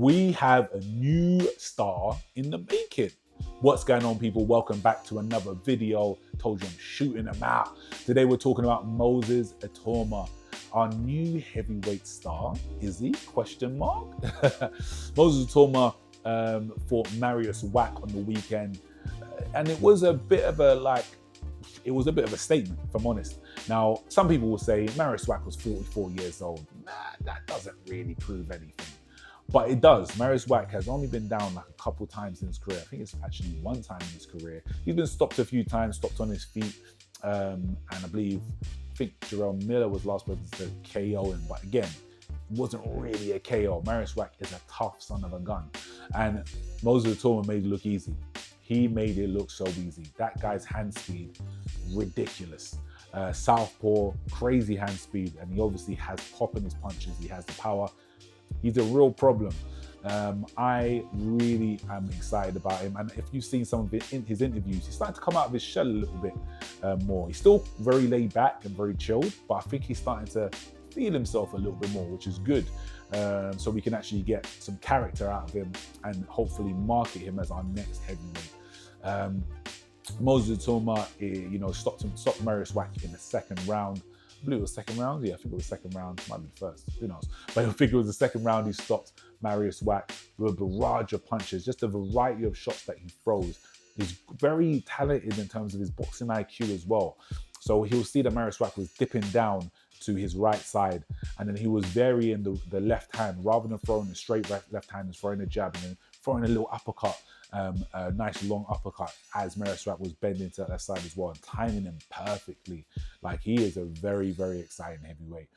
we have a new star in the making. What's going on, people? Welcome back to another video. Told you I'm shooting them out. Today we're talking about Moses Itauma, our new heavyweight star. Is he? Question mark. Moses Itauma fought Marius Wach on the weekend, and it was a bit of a statement, if I'm honest. Now, some people will say Marius Wach was 44 years old. Nah, that doesn't really prove anything. But it does. Marius Wach has only been down like a couple times in his career. I think it's actually one time in his career. He's been stopped a few times, stopped on his feet. And I think Jarrell Miller was last person to KO him. But again, it wasn't really a KO. Marius Wach is a tough son of a gun. And Moses Itauma made it look easy. He made it look so easy. That guy's hand speed, ridiculous. Southpaw, crazy hand speed. And he obviously has pop in his punches. He has the power. He's a real problem. I really am excited about him. And if you've seen some of his interviews, he's starting to come out of his shell a little bit more. He's still very laid back and very chilled, but I think he's starting to feel himself a little bit more, which is good. So we can actually get some character out of him and hopefully market him as our next heavyweight. Moses Itauma, stopped Marius Wach in the second round. I believe it was second round. Yeah, I think it was second round. Might be the first. Who knows? But I think it was the second round. He stopped Marius Wach with a barrage of punches, just a variety of shots that he throws. He's very talented in terms of his boxing IQ as well. So he'll see that Marius Wach was dipping down to his right side, and then he was varying the left hand rather than throwing a straight left hand, and throwing a jab and then throwing a little uppercut. A nice long uppercut as Marius Wach was bending to that side as well and timing him perfectly. Like, he is a very, very exciting heavyweight.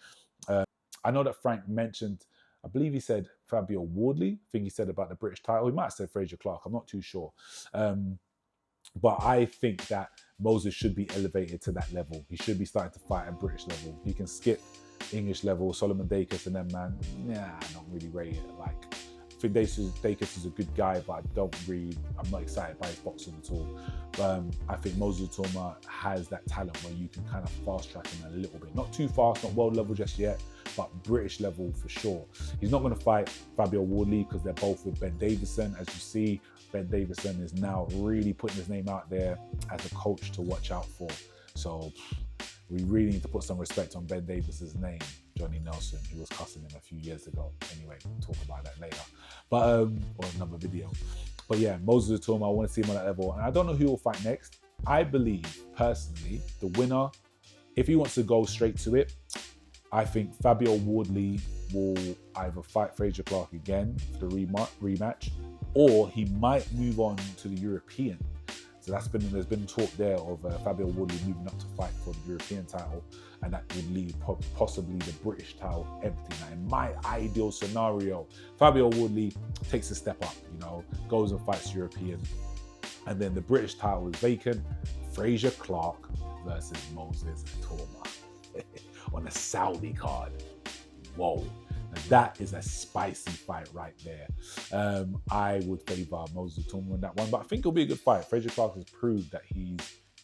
I know that Frank mentioned, I believe he said Fabio Wardley. I think he said about the British title. He might have said Fraser Clark. I'm not too sure. But I think that Moses should be elevated to that level. He should be starting to fight at British level. He can skip English level, Solomon Dacus, and then, man, I don't really rate it. Like, I think Dacus is a good guy, but I'm not excited by his boxing at all. I think Moses Itauma has that talent where you can kind of fast track him a little bit. Not too fast, not world level just yet, but British level for sure. He's not going to fight Fabio Wardley because they're both with Ben Davison. As you see, Ben Davison is now really putting his name out there as a coach to watch out for. So we really need to put some respect on Ben Davis's name, Johnny Nelson, who was cussing him a few years ago. Anyway, we'll talk about that later. But, or another video. But yeah, Moses Itauma, I want to see him on that level. And I don't know who will fight next. I believe, personally, the winner, if he wants to go straight to it, I think Fabio Wardley will either fight Fraser Clark again for the rematch, or he might move on to the European. So there's been talk there of Fabio Wardley moving up to fight for the European title, and that would leave possibly the British title empty. Now, in my ideal scenario, Fabio Wardley takes a step up, goes and fights European, and then the British title is vacant. Fraser Clark versus Moses Itauma on a Saudi card. Whoa. Now that is a spicy fight right there. I would favour Moses Itauma on that one, but I think it'll be a good fight. Fraser Clark has proved that he's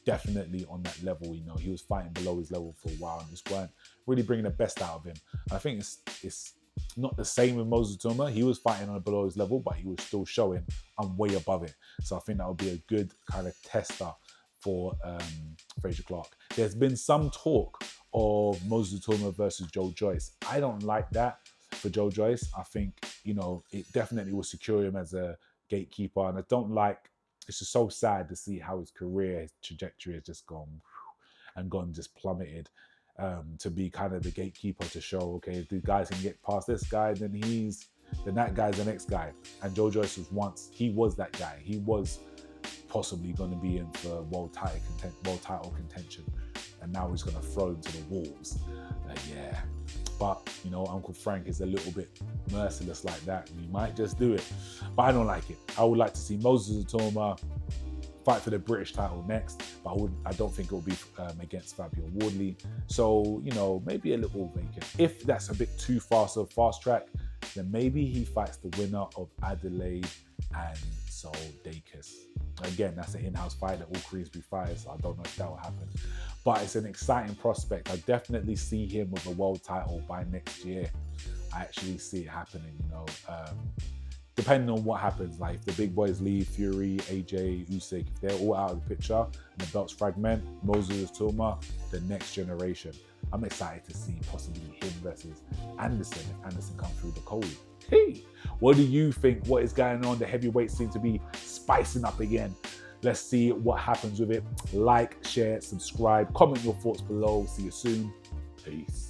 definitely on that level. He was fighting below his level for a while and just weren't really bringing the best out of him. And I think it's not the same with Moses Itauma. He was fighting on below his level, but he was still showing I'm way above it. So I think that would be a good kind of tester for Fraser Clark. There's been some talk of Moses Itauma versus Joe Joyce. I don't like that for Joe Joyce. I think, it definitely will secure him as a gatekeeper. And it's just so sad to see how his career, his trajectory has just gone just plummeted. To be kind of the gatekeeper to show, okay, if these guys can get past this guy, then that guy's the next guy. And Joe Joyce he was that guy. He was possibly going to be in for world title contention, and now he's going to throw him to the wolves. Yeah. But, Uncle Frank is a little bit merciless like that. We might just do it. But I don't like it. I would like to see Moses Itauma fight for the British title next, but I don't think it will be against Fabio Wardley. So, maybe a little vacant. If that's a bit too fast of fast track, then maybe he fights the winner of Adelaide and Sol Dacus. Again, that's an in-house fight that all Queensbury fighters, so I don't know if that will happen. But it's an exciting prospect. I definitely see him with a world title by next year. I actually see it happening, depending on what happens, like if the big boys leave, Fury, AJ, Usyk, if they're all out of the picture and the belts fragment, Moses Itauma, the next generation. I'm excited to see possibly him versus Anderson if Anderson comes through the cold. Hey, what do you think? What is going on? The heavyweights seem to be spicing up again. Let's see what happens with it. Like, share, subscribe, comment your thoughts below. See you soon. Peace.